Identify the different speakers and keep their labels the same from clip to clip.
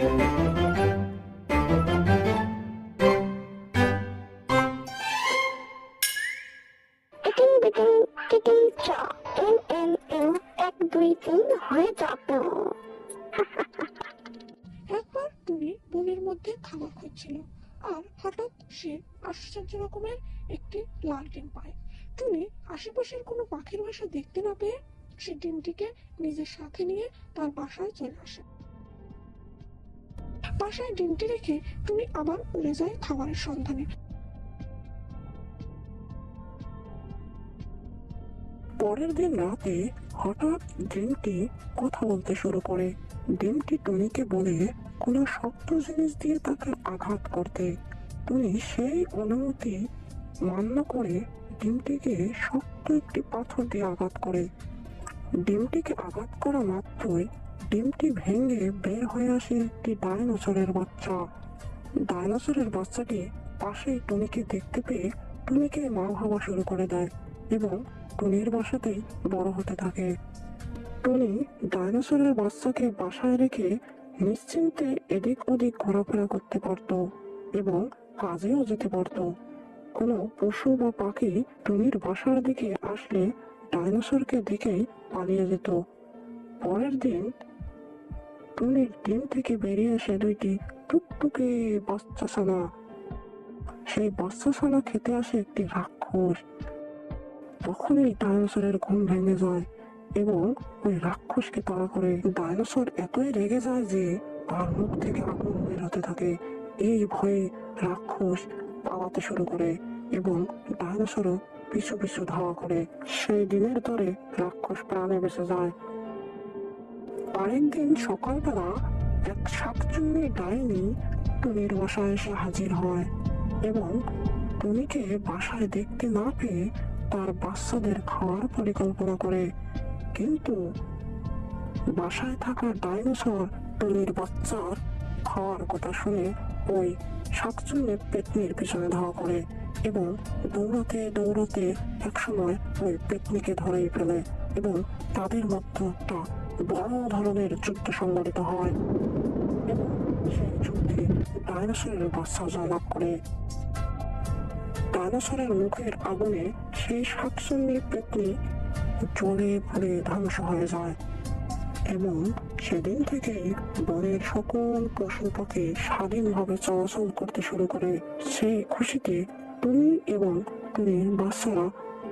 Speaker 1: টিটিং beating টিটিং চা, N N N, 1 2 3 হয়ে যাবে।
Speaker 2: একবার টুনি বনের মধ্যে খাবার খুঁজছিল, আর হঠাৎ সে আশ্চর্য রকমের একটি লাল ডিম পায়। টুনি আশেপাশের কোনো পাখির বাসা দেখতে না পেয়ে সে ডিমটিকে নিজের সাথে নিয়ে তার বাসায় চলে আসে। বাসায় ডিমটি রেখে টুনি আবার উড়ে যায় খাবারের সন্ধানে।
Speaker 3: পরের দিন রাতে হঠাৎ ডিমটি কথা বলতে শুরু করে। ডিমটি টুনিকে বলে কোনো শক্ত জিনিস দিয়ে তাকে আঘাত করতে। টুনি সেই অনুমতি মান্য করে ডিমটিকে শক্ত একটি পাথর দিয়ে আঘাত করে। ডিমটিকে আঘাত করা মাত্রই ডিমটি ভেঙে বের হয়ে আসে একটি ডাইনোসরের বাচ্চা। ডাইনোসরের বাচ্চাটি পাশেই টুনিকে দেখতে পেয়ে টুনিকে মা ভাবা শুরু করে দেয় এবং টুনির বাসাতেই বড় হতে থাকে। টুনি ডাইনোসরের বাচ্চাকে বাসায় রেখে নিশ্চিন্তে এদিক ওদিক ঘোরাফেরা করতে পারত এবং কাজেও যেতে পারত। কোনো পশু বা পাখি টুনির বাসার দিকে আসলে ডাইনোসরকে দেখেই পালিয়ে যেত। পরের দিন টুনির ডিম থেকে বেরিয়ে আসে 2টি টুকটুকে বাচ্চা ছানা। সেই বাচ্চা ছানা খেতে আসে একটি রাক্ষস। তখনই ডাইনোসরের ঘুম ভেঙে যায় এবং ওই রাক্ষসকে তাড়া করে। ডাইনোসর এতই রেগে যায় যে তার মুখ থেকে আগুন বের হতে থাকে। এই ভয়ে রাক্ষস পালাতে শুরু করে এবং ডাইনোসরও পিছু পিছু ধাওয়া করে। সেই দিনের ধরে রাক্ষস প্রাণে বেঁচে যায়। আরেকদিন সকালবেলা এক শাকচুন্নি ডাইনি টুনির বাসায় এসে হাজির হয় এবং টুনিকে বাসায় দেখতে না পেয়ে তার বাচ্চাদের খাওয়ার পরিকল্পনা করে। কিন্তু বাসায় থাকা ডাইনোসর টুনির বাচ্চার খাওয়ার কথা শুনে ওই শাকচুন্নির পেতনির পিছনে ধাওয়া করে এবং দৌড়াতে দৌড়াতে একসময় ওই পেতনিকে ধরেই ফেলে এবং তাদের মধ্যে একটা বড় ধরনের যুদ্ধ সংঘটিত হয় এবং সেই যুদ্ধে ডাইনোসরের বাচ্চা জয়লাভ করে। ডাইনোসরের মুখের আগুনে সেই শাকচুন্নি পেতনি জ্বলে পুড়ে ধ্বংস হয়ে যায় এবং সেদিন থেকেই বনের সকল পশু পাখি স্বাধীনভাবে চলাচল করতে শুরু করে। সেই খুশিতে টুনি এবং টুনির বাচ্চারা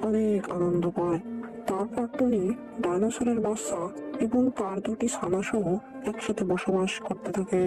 Speaker 3: অনেক আনন্দ পায়। তারপর টুনি ডাইনোসরের বাচ্চা এবং তার 2টি ছানা সহ একসাথে বসবাস করতে থাকে।